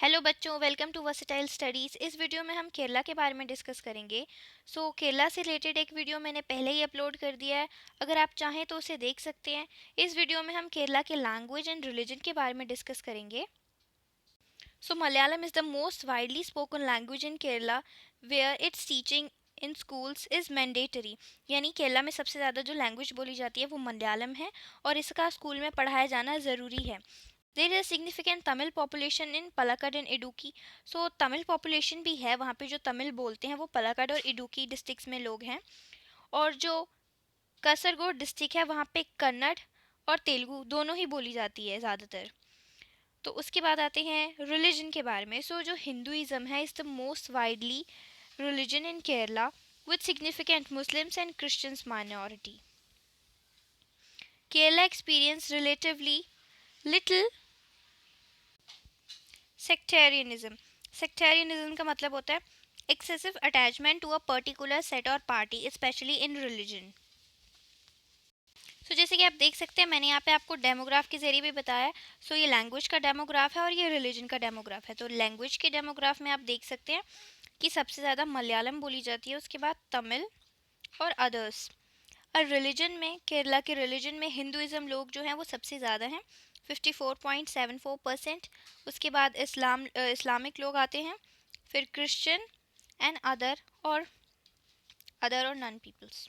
Hello बच्चों, welcome to versatile studies. इस video में हम केरला के बारे में डिस्कस करेंगे। केरला से रिलेटेड एक वीडियो मैंने पहले ही अपलोड कर दिया है, अगर आप चाहें तो उसे देख सकते हैं। इस वीडियो में हम केरला के लैंग्वेज एंड रिलीजन के बारे में डिस्कस करेंगे। Malayalam is the most widely spoken language in Kerala, where its teaching in schools is mandatory. यानी केरला में सबसे ज़्यादा जो लैंग्वेज बोली जाती है वो मलयालम है और इसका स्कूल में पढ़ाया जाना ज़रूरी है। There is significant Tamil population in Palakkad and Idukki. Tamil population भी है वहाँ पे, जो तमिल बोलते हैं वो पलाकड और इडुकी डिस्ट्रिक्ट्स में लोग हैं। और जो कासरगोड डिस्ट्रिक्ट है वहाँ पे कन्नड़ और तेलुगु दोनों ही बोली जाती है ज़्यादातर। तो उसके बाद आते हैं रिलीजन के बारे में। जो हिंदुइज्म है is the most widely religion in Kerala with significant Muslims and Christians minority. Kerala experienced relatively little sectarianism. Sectarianism का मतलब होता है excessive attachment to a particular set or party, especially in religion. जैसे कि आप देख सकते हैं, मैंने यहाँ पे आपको डेमोग्राफ के जरिए भी बताया। ये लैंग्वेज का डेमोग्राफ है और ये रिलीजन का डेमोग्राफ है। तो लैंग्वेज के डेमोग्राफ में आप देख सकते हैं कि सबसे ज़्यादा मलयालम बोली जाती है, उसके बाद तमिल और अदर्स। और रिलीजन में, केरला के रिलीजन में हिंदुइज्म लोग जो हैं वो सबसे ज़्यादा हैं, 54.74%। उसके बाद इस्लामिक लोग आते हैं, फिर क्रिश्चियन एंड अदर और नॉन पीपल्स।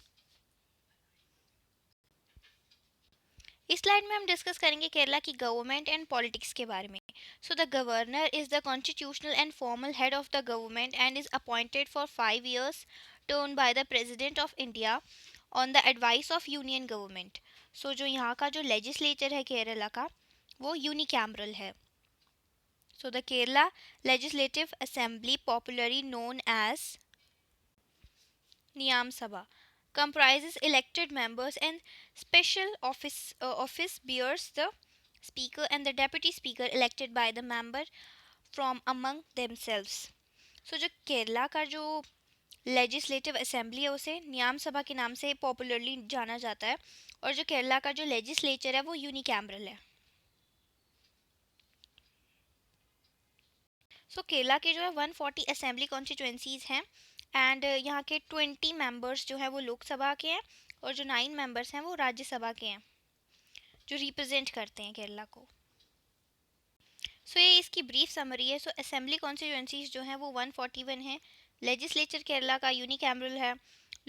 इस स्लाइड में हम डिस्कस करेंगे केरला की गवर्नमेंट एंड पॉलिटिक्स के बारे में। The governor is the constitutional and formal head of the government and is appointed for 5 years turn by the president of India on the advice of union government. जो यहाँ का जो legislature है केरला का वो यूनिकैमरल है। The Kerala legislative assembly, popularly known as Niyama Sabha, comprises elected members and special office bears the speaker and the deputy speaker elected by the member from among themselves. जो केरला का जो लेजिस्लेटिव असेंबली है उसे नियाम सभा के नाम से पॉपुलरली जाना जाता है, और जो केरला का जो लेजिस्लेचर है वो यूनिकैमरल है। केरला के जो है 140 असेंबली कॉन्स्टिट्यूएंसीज हैं एंड यहाँ के 20 मेंबर्स जो है वो लोकसभा के हैं और जो 9 मेंबर्स हैं वो राज्यसभा के हैं, जो रिप्रेजेंट करते हैं केरला को। ये इसकी ब्रीफ समरी है। असेंबली कॉन्स्टिट्यूएंसीज जो हैं वो 141 हैं, लेजिस्लेचर केरला का यूनिकैमरल है,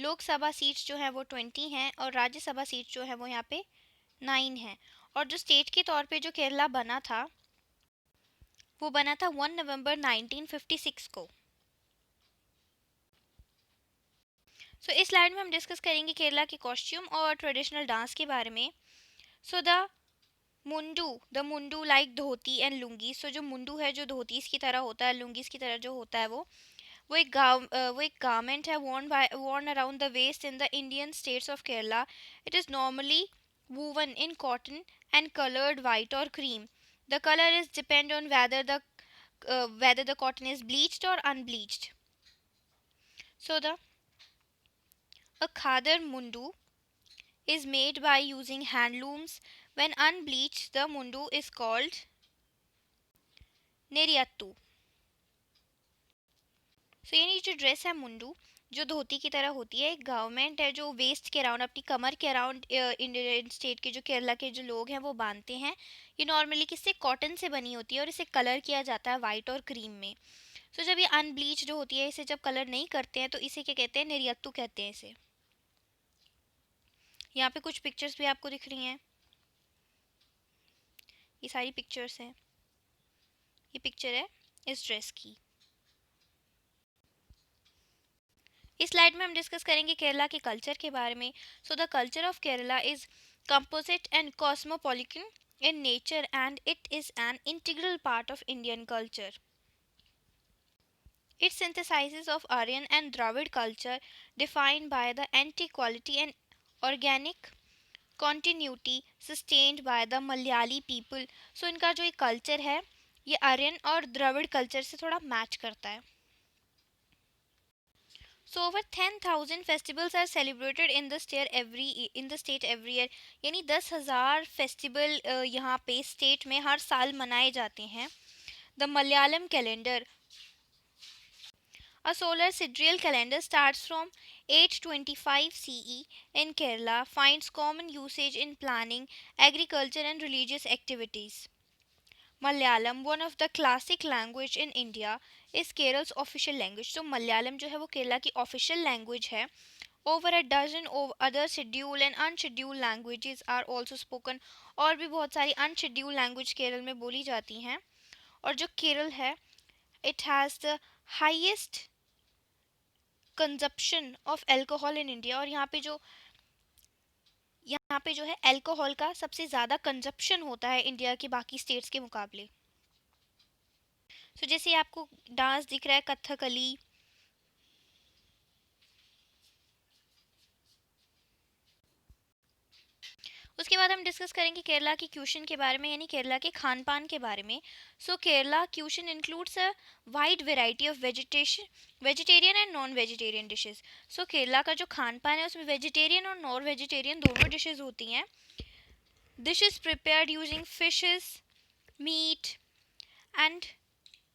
लोकसभा सीट्स जो हैं वो 20 हैं और राज्यसभा सीट्स जो है वो यहाँ पे 9 हैं। और जो स्टेट के तौर पे जो केरला बना था वो बना था 1 नवंबर 1956 को। इस स्लाइड में हम डिस्कस करेंगे केरला के कॉस्ट्यूम और ट्रेडिशनल डांस के बारे में। The mundu like dhoti and lungi. जो मुंडू है जो धोतीस की तरह होता है, लुंगीस की तरह जो होता है वो एक गारमेंट है worn around the waist in the Indian states of Kerala. It is normally woven in cotton and colored white or cream. The color is depend on whether the cotton is bleached or unbleached. A khadar mundu is made by using handlooms. When unbleached, the mundu is called नेरियत्तू। यानी जो dress है मुंडू, जो धोती की तरह होती है, एक garment है जो वेस्ट के अराउंड, अपनी कमर के अराउंड इंडियन स्टेट के जो केरला के जो लोग हैं वो बांधते हैं। ये नॉर्मली किससे, कॉटन से बनी होती है और इसे कलर किया जाता है वाइट और क्रीम में। जब ये अनब्लीच जो होती है, इसे जब कलर नहीं करते हैं तो इसे क्या कहते हैं, नेरियत्तू कहते हैं इसे। यहाँ पे कुछ पिक्चर्स भी आपको दिख रही हैं, ये सारी पिक्चर्स हैं। ये पिक्चर है इस ड्रेस की। इस स्लाइड में हम डिस्कस करेंगे केरला के कल्चर के बारे में। The culture of Kerala is composite and cosmopolitan in nature and it is an integral part of Indian culture. It synthesizes of Aryan and Dravid culture defined by the anti-quality and organic continuity sustained by the Malayali people. इनका जो एक culture है ये आर्यन और Dravid culture से थोड़ा match करता है। Over 10,000 festivals are celebrated in the state every year. यानी 10,000 फेस्टिवल यहाँ पे स्टेट में हर साल मनाए जाते हैं। The Malayalam calendar, a solar sidereal calendar, starts from 825 CE in Kerala, finds common usage in planning, agriculture, and religious activities. Malayalam, one of the classic language in India, is Keral's official language. तो मलयालम जो है वो केरला की official language है. Over a dozen of other scheduled and unscheduled languages are also spoken. और भी बहुत सारी unscheduled language केरल में बोली जाती हैं. और जो केरल है, it has the highest consumption of alcohol in India. और यहाँ पे जो है अल्कोहल का सबसे ज़्यादा कंजप्शन होता है इंडिया के बाकी स्टेट्स के मुकाबले. जैसे आपको डांस दिख रहा है कथकली, उसके बाद हम डिस्कस करेंगे केरला की क्यूशन के बारे में, यानी केरला के खान पान के बारे में. Kerala caution includes a wide variety of vegetarian and non vegetarian dishes. Kerala का जो खान पान है उसमें वेजिटेरियन और नॉन वेजिटेरियन दोनों डिशेस होती हैं. Dishes prepared using fishes, meat and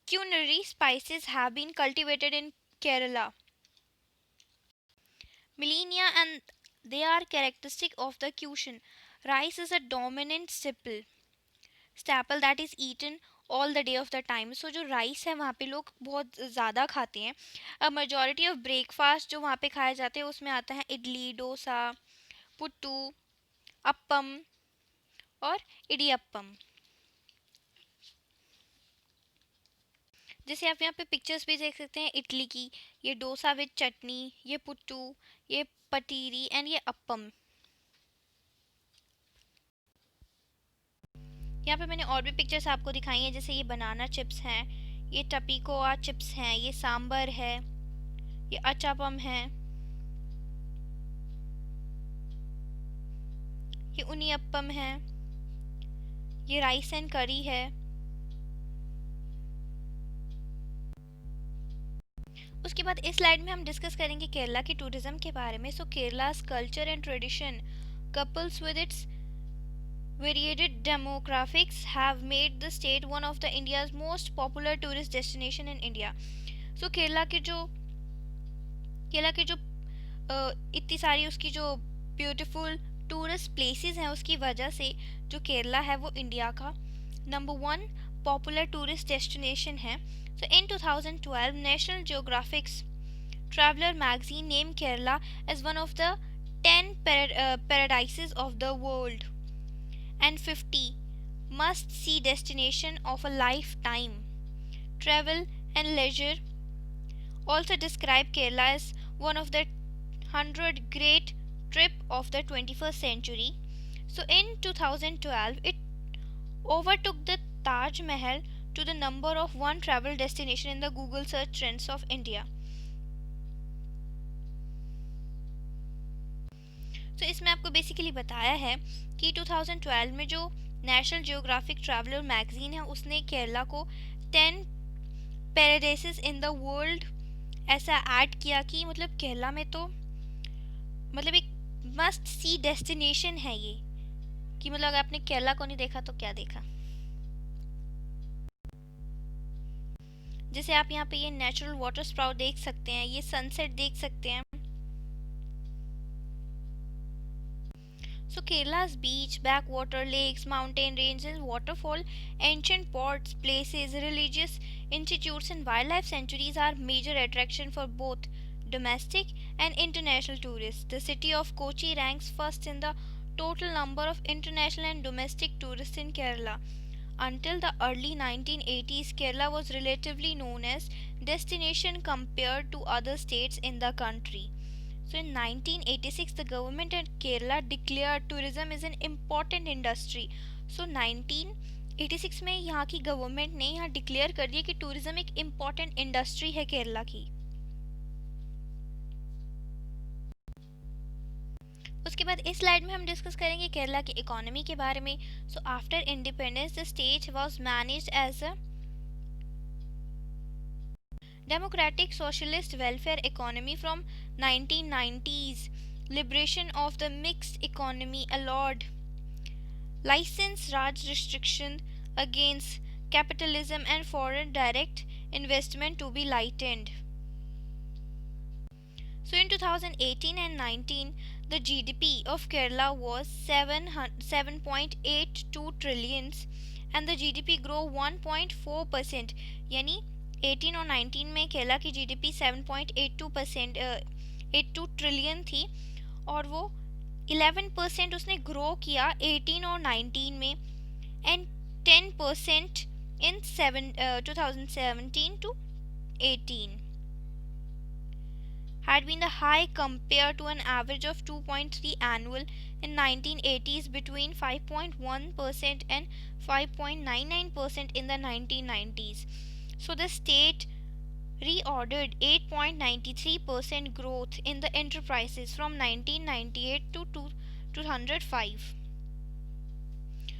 culinary spices have been cultivated in Kerala millennia, and they are characteristic of the cuisine. Rice is a dominant staple that is eaten all the day of the time. जो rice है वहाँ पे लोग बहुत ज़्यादा खाते हैं. अ majority of breakfast जो वहाँ पे खाए जाते हैं उसमें आता है इडली, डोसा, पुट्टू, अप्पम और इडियप्पम. जैसे आप यहाँ पे पिक्चर्स भी देख सकते हैं इडली की, ये डोसा विद चटनी, ये पुट्टू, ये पतीरी एंड ये अप्पम. यहाँ पे मैंने और भी पिक्चर्स आपको दिखाई हैं, जैसे ये बनाना चिप्स हैं, ये टपीकोआ चिप्स हैं, ये सांबर है, ये अचापम है, ये उनियप्पम है, ये राइस एंड करी है. उसके बाद इस स्लाइड में हम डिस्कस करेंगे केरला की टूरिज्म के बारे में. Kerala's culture and tradition couples with its varied demographics have made the state one of the India's most popular tourist destination in India. Kerala के जो इतनी सारी उसकी जो ब्यूटीफुल टूरिस्ट प्लेसेस हैं उसकी वजह से जो केरला है वो इंडिया का नंबर 1 पॉपुलर टूरिस्ट डेस्टिनेशन है. In 2012, National Geographic's Traveler magazine named Kerala as one of the 10 paradises of the world and 50 must-see destination of a lifetime. Travel and Leisure also describe Kerala as one of the 100 great trip of the 21st century. In 2012, it overtook the Taj Mahal to the number of one travel destination in the Google search trends of India. इसमें आपको basically बताया है कि 2012 में जो national geographic traveller magazine है उसने केरला को 10 पैराडाइसेस इन द वर्ल्ड ऐसा ऐड किया कि मतलब केरला में तो मतलब एक मस्ट सी डेस्टिनेशन है ये, कि मतलब अगर आपने केरला को नहीं देखा तो क्या देखा. जैसे आप यहाँ पे ये नेचुरल वाटर स्प्राउट देख सकते हैं, ये सनसेट देख सकते हैं. Kerala's beach, backwater, lakes, mountain ranges, waterfall, ancient ports, places, religious institutes and wildlife sanctuaries are major attraction for both domestic and international tourists. The city of Kochi ranks first in the total number of international and domestic tourists in Kerala. Until the early 1980s, Kerala was relatively known as destination compared to other states in the country. In 1986, the government of Kerala declared tourism is an important industry. 1986 में यहाँ की government ने यहाँ declare कर दिया कि tourism एक important industry है केरला की. उसके बाद इस स्लाइड में हम डिस्कस करेंगे केरला की इकोनॉमी के बारे में. After independence the state was managed as a democratic socialist welfare economy from 1990s. Liberation of the mixed economy allowed license Raj restriction against capitalism and foreign direct investment to be lightened. So in 2018 and 19, the GDP of Kerala was 7.82 trillions and the GDP grow 1.4%. यानी 18 और 19 में केरला की GDP 7.82% 82 trillion थी और वो 11% उसने grow किया 18 और 19 में and 10% in 2017 to 18 had been the high compared to an average of 2.3 annual in 1980s between 5.1% and 5.99% in the 1990s. So the state reordered 8.93% growth in the enterprises from 1998 to 2005.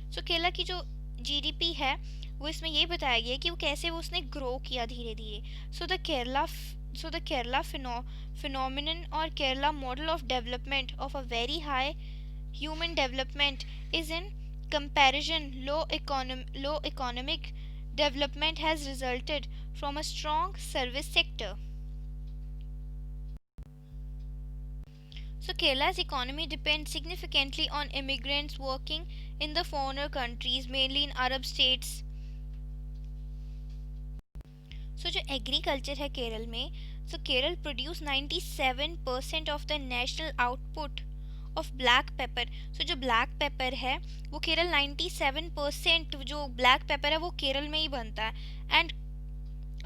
So Kerala की जो GDP है वो इसमें ये बताया गया है कि वो कैसे उसने ग्रो किया धीरे धीरे. So the Kerala phenomenon or Kerala model of development of a very high human development is in comparison low economic development has resulted from a strong service sector. So Kerala's economy depends significantly on immigrants working in the foreigner countries, mainly in Arab states. So जो agriculture है केरल में, so Kerala produce 97% of the national output of black pepper. So जो black paper है वो केरल 97% जो black paper है वो केरल में ही बनता है and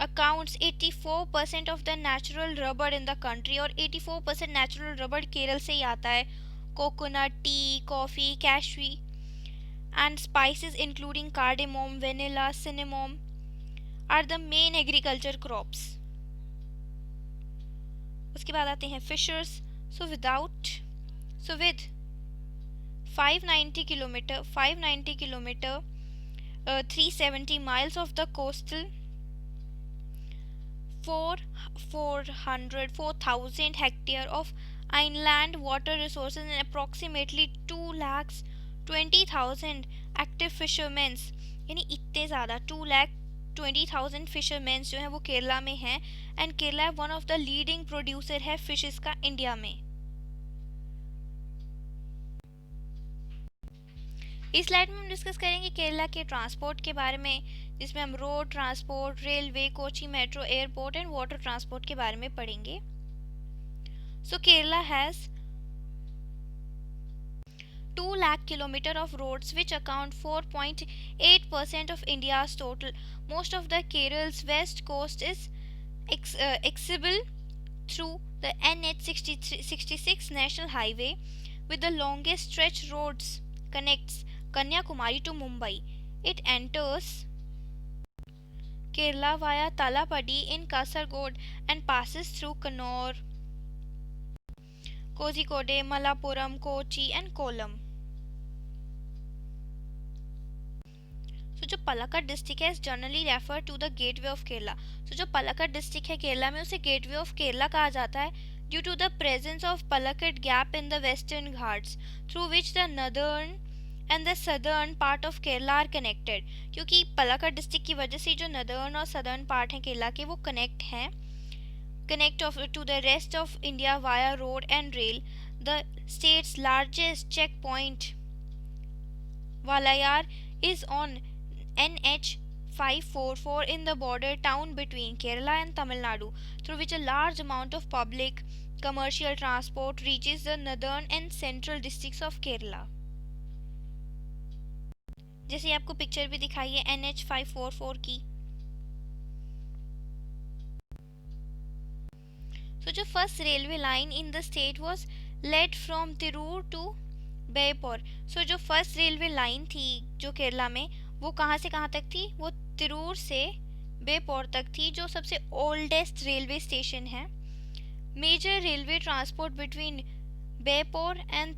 accounts 84% of the natural rubber in the country. और 84% नेचुरल रबर केरल से ही आता है. Coconut, tea, coffee, cashew and spices including cardamom, vanilla, cinnamon are the main agriculture crops. उसके बाद आते हैं fishers. So with 590 kilometer 370 miles of the coastal 4,000 hectare of inland water resources and approximately 2,20,000 active fishermen. यानी इतने ज़्यादा 2,20,000 fisherman जो हैं वो केरला में हैं and Kerala one of the leading producer है फिशेस का इंडिया में. इस स्लाइड में हम डिस्कस करेंगे केरला के ट्रांसपोर्ट के बारे में, जिसमें हम road transport, railway, Kochi metro, airport and water transport के बारे में पढ़ेंगे. सो Kerala has 2 lakh kilometer of roads which account 4.8% of India's total. Most of the Keral's west coast is accessible through the NH66 national highway with the longest stretch roads connects Kanyakumari to Mumbai. It enters Kerala via Talapadi in Kasaragod and passes through Kannur, Kozhikode, Malappuram, Kochi and Kollam. तो जो Palakkad district है generally refer to the gateway of Kerala. तो जो Palakkad district है केरला में उसे gateway of Kerala कहा जाता है due to the presence of Palakkad gap in the Western Ghats through which the northern and the southern part of Kerala are connected. क्योंकि पलाक्कड़ डिस्ट्रिक्ट की वजह से जो नदर्न और सदर्न पार्ट हैं केरला के वो connect to the rest of India via road and rail. The state's largest check point Walayar is on NH 544 in the border town between Kerala and Tamil Nadu, through which a large amount of public commercial transport reaches the northern and central districts of Kerala. जैसे आपको picture भी दिखाई है NH 544 की. So जो first railway line in the state was led from Tirur to Baipur. So जो first railway line थी जो केरला में वो कहाँ से कहाँ तक थी, वो तिरूर से बेपोर तक थी जो सबसे ओल्डेस्ट रेलवे स्टेशन है. Major railway transport between Beypore and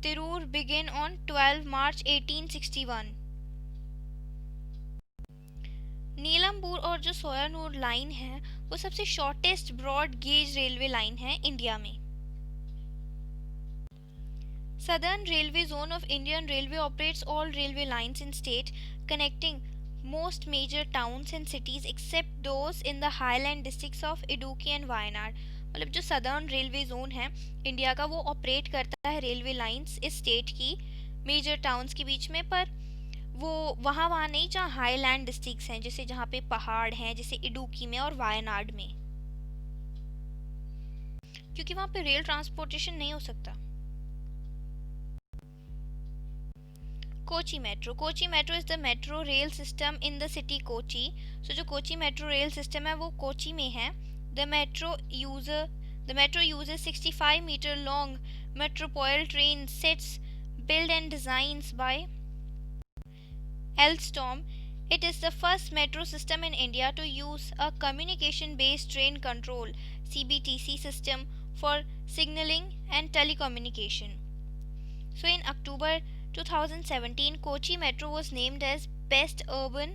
Tirur begin on 12 March 1861. Nilambur और जो सोयानूर लाइन है वो सबसे shortest broad gauge railway line है इंडिया में. Southern Railway Zone of Indian Railway operates all railway lines in state connecting most major towns and cities except those in the highland districts of Idukki and Wayanad. मतलब जो southern railway zone है India का, वो operate करता है railway lines इस state की major towns के बीच में, पर वो वहाँ नहीं जहाँ हाईलैंड डिस्ट्रिक्ट्स हैं, जैसे जहाँ पे पहाड़ हैं, जैसे इडुक्की में और वायनाड में, क्योंकि वहाँ पे रेल ट्रांसपोर्टेशन नहीं हो सकता। Kochi metro is the metro rail system in the city Kochi. So जो कोची मेट्रो रेल सिस्टम है वो कोची में है। The metro uses 65 meter long metropole train sets built and designs by Alstom. It is the first metro system in India to use a communication-based train control (CBTC) system for signaling and telecommunication. So in October 2017, Kochi Metro was named as Best Urban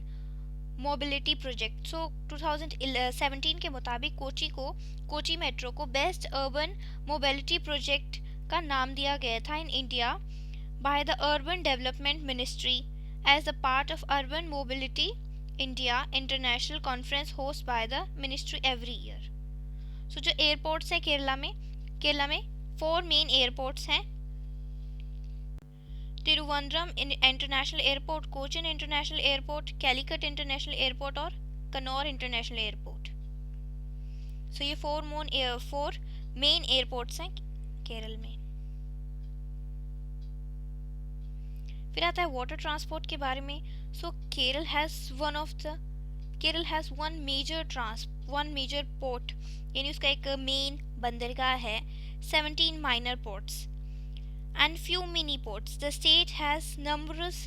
Mobility Project. So 2017 के मुताबिक Kochi metro को best urban mobility project का नाम दिया गया था in India by the Urban Development Ministry as a part of Urban Mobility India International Conference hosted by the ministry every year. So जो airports हैं केरला में 4 मेन एयरपोर्ट्स हैं: Thiruvananthapuram international airport, Cochin international airport, Calicut international airport और कन्नौर international airport. सो ये 4 main airports हैं केरल में। फिर आता है वाटर ट्रांसपोर्ट के बारे में। So Kerala has one major port, यानी उसका एक मेन बंदरगाह है, 17 minor ports and few mini ports. The state has numerous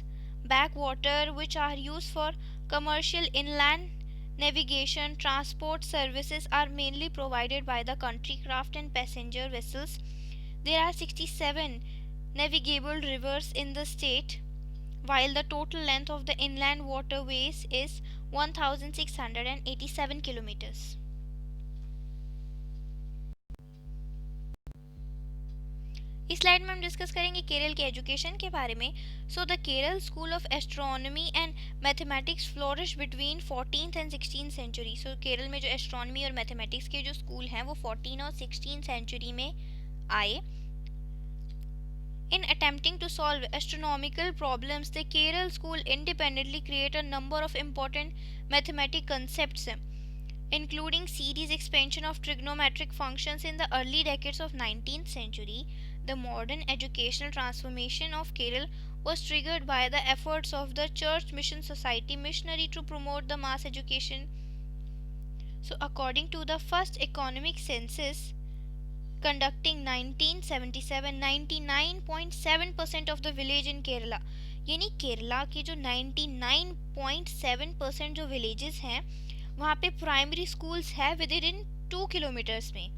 backwater which are used for commercial inland navigation. Transport services are mainly provided by the country craft and passenger vessels. There are 67 navigable rivers in the state, while the total length of the inland waterways is 1687 kilometers. इस slide में हम discuss करेंगे केरल के education के बारे में। So the Kerala school of astronomy and mathematics flourish between 14th and 16th century. So Kerala में जो एस्ट्रोनॉमी और मैथमेटिक्स के जो स्कूल हैं वो 14 और 16th सेंचुरी में आए। In attempting to solve astronomical problems, the Kerala school independently created a number of important mathematical concepts, including series expansion of trigonometric functions in the early decades of 19th century. The modern educational transformation of Kerala was triggered by the efforts of the Church Mission Society missionary to promote the mass education. So according to the first economic census conducting 1977, 99.7% of the village in Kerala, यानी केरला के जो 99.7% जो villages हैं वहाँ पे primary schools है within 2 kilometers में,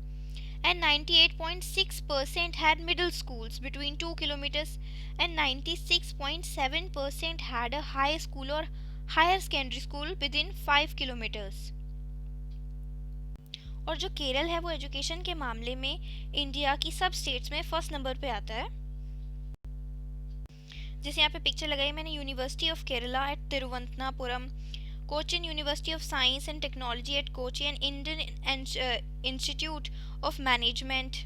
and 98.6% had middle schools between 2 kilometers, and 96.7% had a high school or higher secondary school within 5 kilometers. और जो केरल है वो एजुकेशन के मामले में इंडिया की सब स्टेट्स में फर्स्ट नंबर पे आता है। जैसे यहाँ पे पिक्चर लगाई मैंने, university of Kerala at Thiruvananthapuram, Cochin university of science and technology at Kochi, and Indian institute of management.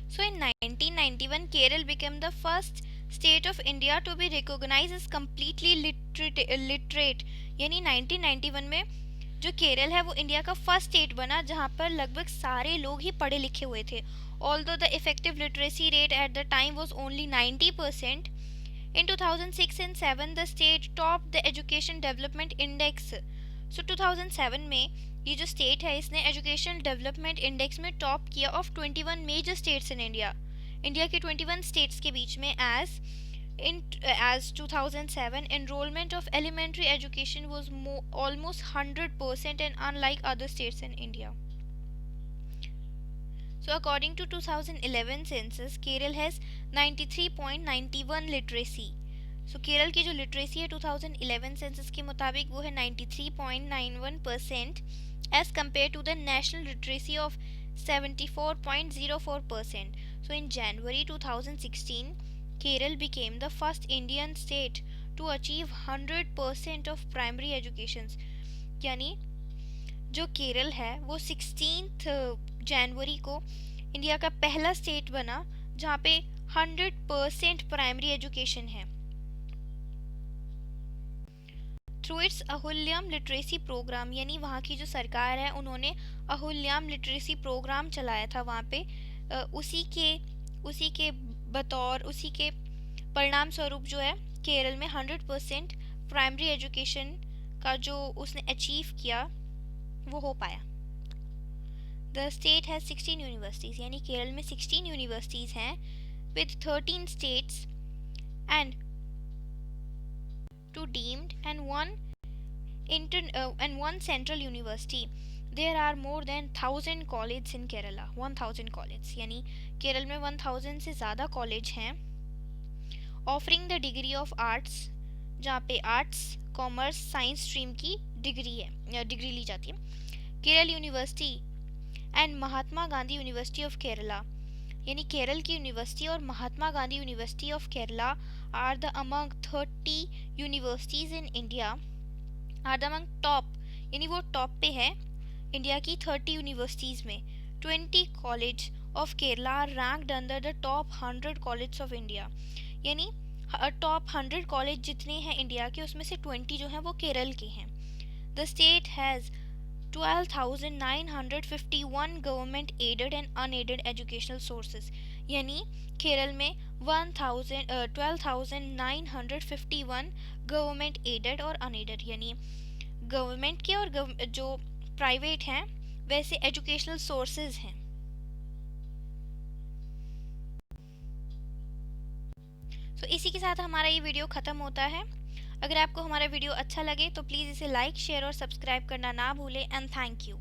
So in 1991, Kerala became the first state of India to be recognized as completely literate. यानी 1991 में जो केरल है वो इंडिया का first state बना जहाँ पर लगभग सारे लोग ही पढ़े लिखे हुए थे। Although the effective literacy rate at the time was only 90%, in 2006 and 7 the state topped the Education Development Index. So 2007 में ये जो स्टेट है इसने एजुकेशन डेवलपमेंट इंडेक्स में टॉप किया of 21 major states in India के 21 स्टेट्स के बीच में। as 2007 enrollment of elementary education was almost 100% and unlike other states in India. So according to 2011 census, Kerala has 93.91 literacy. So Kerala की जो literacy है 2011 census के मुताबिक वो है 93.91% as compared to the national literacy of 74.04%. So in January 2016, Kerala became the first Indian state to achieve 100% of primary education. यानी जो केरल है वो 16 जनवरी को इंडिया का पहला स्टेट बना जहाँ पे 100% प्राइमरी एजुकेशन है। थ्रू इट्स अहुल्याम लिटरेसी प्रोग्राम, यानी वहाँ की जो सरकार है उन्होंने अहुल्याम लिटरेसी प्रोग्राम चलाया था वहाँ पे। उसी के बतौर, उसी के परिणाम स्वरूप जो है केरल में 100% प्राइमरी एजुकेशन का जो उसने अचीव किया वो हो पाया। द स्टेट हैज़ 16 यूनिवर्सिटीज़, यानी केरल में 16 यूनिवर्सिटीज़ हैं with 13 states and 2 deemed and one central university. There are more than 1000 colleges in Kerala. 1000 colleges, यानी केरल में 1000 से ज़्यादा कॉलेज हैं। Offering the degree of arts, जहाँ पे आर्ट्स, कॉमर्स, साइंस स्ट्रीम की डिग्री ली जाती है। Kerala university and Mahatma Gandhi university of Kerala, यानी केरल की यूनिवर्सिटी और Mahatma Gandhi university of Kerala are the among 30 universities in India, are the among top, यानी वो टॉप पे है इंडिया की 30 यूनिवर्सिटीज़ में। 20 college of Kerala are ranked under the top 100 college of India, यानी टॉप 100 कॉलेज जितने हैं इंडिया के उसमें से 20 जो हैं वो केरल के हैं। The state has 12,951 government aided and unaided educational sources, यानी केरल में 12,951 गवर्नमेंट एडेड और अनएडेड, यानी गवर्नमेंट के और जो प्राइवेट हैं वैसे एजुकेशनल सोर्सेज हैं। तो इसी के साथ हमारा ये वीडियो ख़त्म होता है। अगर आपको हमारा वीडियो अच्छा लगे तो प्लीज़ इसे लाइक, शेयर और सब्सक्राइब करना ना भूलें एंड थैंक यू।